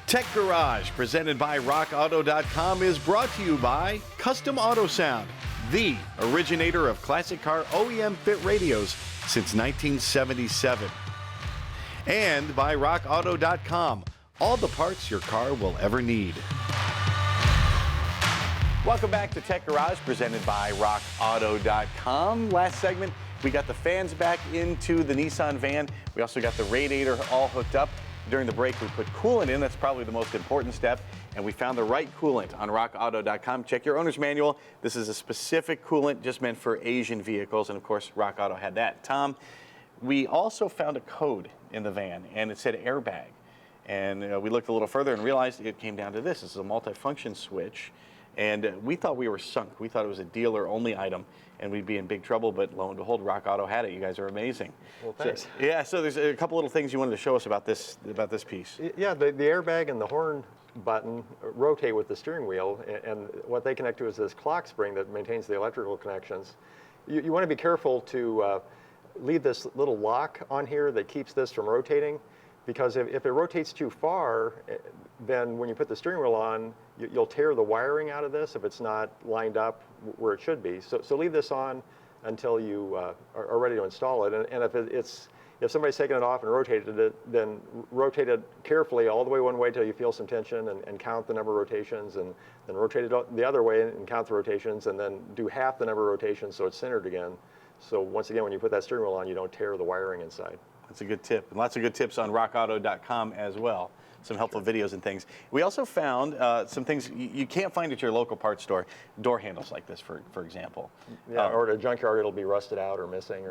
Tech Garage, presented by RockAuto.com, is brought to you by Custom Auto Sound, the originator of classic car OEM fit radios since 1977. And by RockAuto.com, all the parts your car will ever need. Welcome back to Tech Garage, presented by RockAuto.com. Last segment, we got the fans back into the Nissan van. We also got the radiator all hooked up. During the break, we put coolant in. That's probably the most important step. And we found the right coolant on RockAuto.com. Check your owner's manual. This is a specific coolant just meant for Asian vehicles. And of course, Rock Auto had that. Tom, we also found a code in the van, and it said airbag. And we looked a little further and realized it came down to this. This is a multifunction switch. And we thought we were sunk. We thought it was a dealer-only item, and we'd be in big trouble. But lo and behold, Rock Auto had it. You guys are amazing. Well, thanks. So there's a couple little things you wanted to show us about this piece. Yeah, the airbag and the horn button rotate with the steering wheel, and what they connect to is this clock spring that maintains the electrical connections. You want to be careful to leave this little lock on here that keeps this from rotating, because if it rotates too far, then when you put the steering wheel on, you'll tear the wiring out of this if it's not lined up where it should be. So leave this on until you are ready to install it. And if somebody's taken it off and rotated it, then rotate it carefully all the way one way till you feel some tension, and count the number of rotations, and then rotate it the other way and count the rotations, and then do half the number of rotations so it's centered again. So once again, when you put that steering wheel on, you don't tear the wiring inside. That's a good tip. And lots of good tips on RockAuto.com as well. Some helpful videos and things. We also found some things you can't find at your local parts store. Door handles like this, for example. Yeah, or at a junkyard, it'll be rusted out or missing.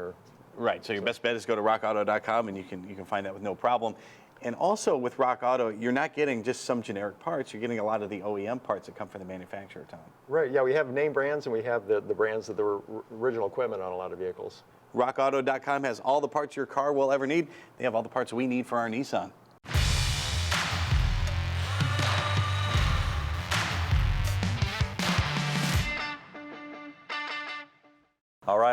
Right, so your best bet is go to RockAuto.com, and you can find that with no problem. And also with Rock Auto, you're not getting just some generic parts. You're getting a lot of the OEM parts that come from the manufacturer, Tom. Right, yeah, we have name brands, and we have the brands of the original equipment on a lot of vehicles. RockAuto.com has all the parts your car will ever need. They have all the parts we need for our Nissan.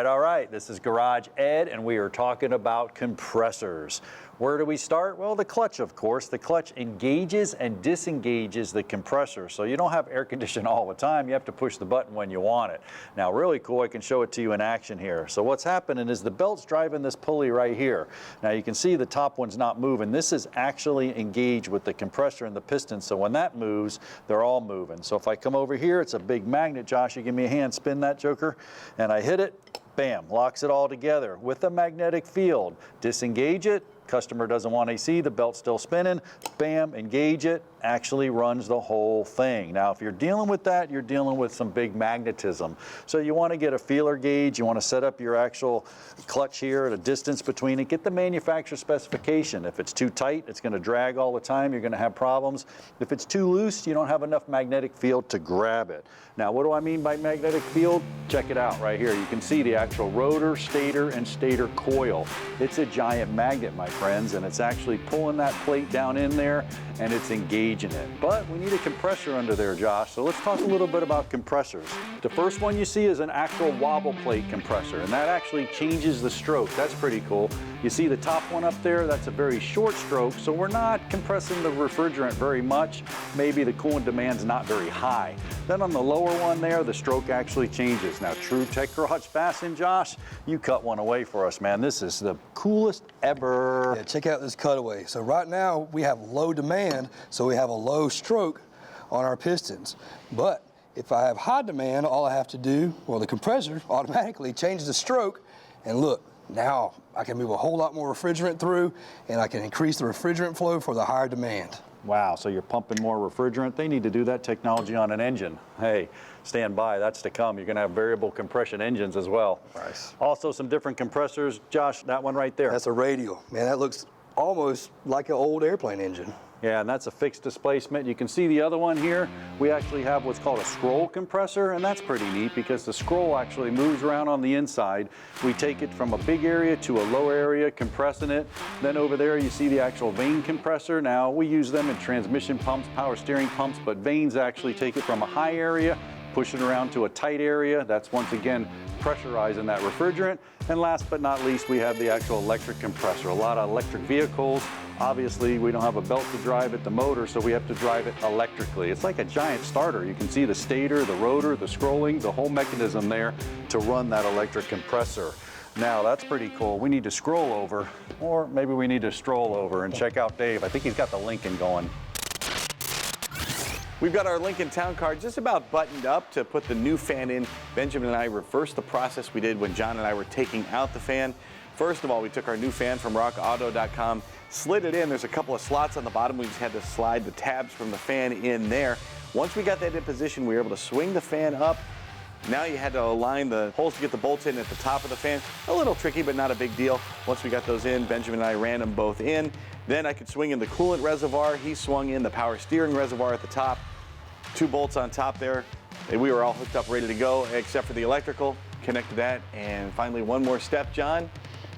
All right, this is Garage Ed, and we are talking about compressors. Where do we start? Well, the clutch, of course. The clutch engages and disengages the compressor, so you don't have air conditioning all the time. You have to push the button when you want it. Now, really cool, I can show it to you in action here. So what's happening is the belt's driving this pulley right here. Now, you can see the top one's not moving. This is actually engaged with the compressor and the piston, so when that moves, they're all moving. So if I come over here, it's a big magnet. Josh, you give me a hand, spin that joker, and I hit it. Bam, locks it all together with a magnetic field. Disengage it, customer doesn't want AC, the belt's still spinning, bam, engage it, actually runs the whole thing. Now, if you're dealing with that, you're dealing with some big magnetism. So you want to get a feeler gauge, you want to set up your actual clutch here at a distance between it, get the manufacturer specification. If it's too tight, it's going to drag all the time, you're going to have problems. If it's too loose, you don't have enough magnetic field to grab it. Now, what do I mean by magnetic field? Check it out right here. You can see the actual rotor, stator, and stator coil. It's a giant magnet, my friends, and it's actually pulling that plate down in there, and it's engaging it. But we need a compressor under there, Josh, so let's talk a little bit about compressors. The first one you see is an actual wobble plate compressor, and that actually changes the stroke. That's pretty cool. You see the top one up there, that's a very short stroke, so we're not compressing the refrigerant very much. Maybe the coolant demand's not very high. Then on the lower one there, the stroke actually changes. Now, true Tech Garage Fasten, Josh, you cut one away for us, man. This is the coolest ever. Yeah, check out this cutaway. So right now, we have low demand, so we have a low stroke on our pistons. But if I have high demand, all I have to do, well, the compressor automatically changes the stroke, and look, now I can move a whole lot more refrigerant through, and I can increase the refrigerant flow for the higher demand. Wow, so you're pumping more refrigerant. They need to do that technology on an engine. Hey, stand by, that's to come. You're gonna have variable compression engines as well. Nice. Also some different compressors. Josh, that one right there. That's a radial. Man, that looks almost like an old airplane engine. Yeah, and that's a fixed displacement. You can see the other one here. We actually have what's called a scroll compressor, and that's pretty neat because the scroll actually moves around on the inside. We take it from a big area to a low area, compressing it. Then over there you see the actual vane compressor. Now we use them in transmission pumps, power steering pumps, but vanes actually take it from a high area push it around to a tight area. That's once again pressurizing that refrigerant. And last but not least, we have the actual electric compressor. A lot of electric vehicles, obviously we don't have a belt to drive it, the motor, so we have to drive it electrically. It's like a giant starter. You can see the stator, the rotor, the scrolling, the whole mechanism there to run that electric compressor. Now that's pretty cool. We need to scroll over, or maybe we need to stroll over and check out Dave. I think he's got the Lincoln going. We've got our Lincoln Town Car just about buttoned up to put the new fan in. Benjamin and I reversed the process we did when John and I were taking out the fan. First of all, we took our new fan from rockauto.com, slid it in. There's a couple of slots on the bottom. We just had to slide the tabs from the fan in there. Once we got that in position, we were able to swing the fan up. Now you had to align the holes to get the bolts in at the top of the fan. A little tricky, but not a big deal. Once we got those in, Benjamin and I ran them both in. Then I could swing in the coolant reservoir. He swung in the power steering reservoir at the top. 2 bolts on top there. And we were all hooked up, ready to go, except for the electrical. Connected that. And finally, one more step, John.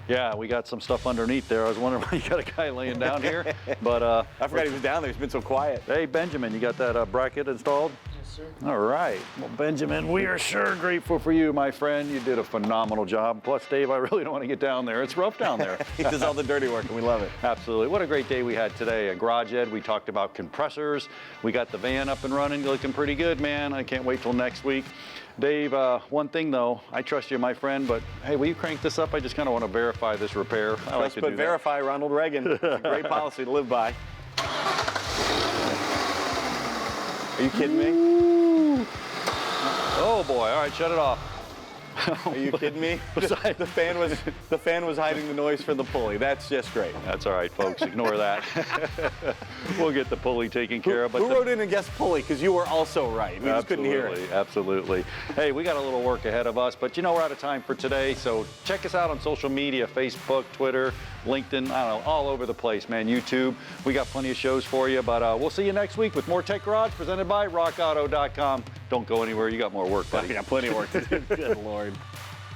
Yeah, we got some stuff underneath there. I was wondering why you got a guy laying down here. But I forgot he was down there. He's been so quiet. Hey, Benjamin, you got that bracket installed? Yes, sir. All right. Well, Benjamin, we are sure grateful for you, my friend. You did a phenomenal job. Plus, Dave, I really don't want to get down there. It's rough down there. He does all the dirty work, and we love it. Absolutely. What a great day we had today. At Garage Ed, we talked about compressors. We got the van up and running, looking pretty good, man. I can't wait till next week. Dave, one thing though, I trust you, my friend, but hey, will you crank this up? I just kind of want to verify this repair. I like to do that. Verify, Ronald Reagan. It's a great policy to live by. Are you kidding me? Oh boy, all right, shut it off. Are you kidding me? The fan was hiding the noise from the pulley. That's just great. That's all right, folks. Ignore that. We'll get the pulley taken care of. But who wrote in and guessed pulley? Because you were also right. We just couldn't hear it. Absolutely. Hey, we got a little work ahead of us, but you know we're out of time for today. So check us out on social media: Facebook, Twitter, LinkedIn. I don't know, all over the place, man. YouTube. We got plenty of shows for you. But we'll see you next week with more Tech Garage presented by rockauto.com. Don't go anywhere. You got more work, buddy. I got plenty of work to do. Good Lord.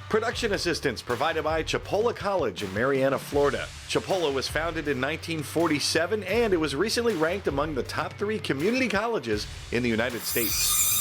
Production assistance provided by Chipola College in Marianna, Florida. Chipola was founded in 1947, and it was recently ranked among the top 3 community colleges in the United States.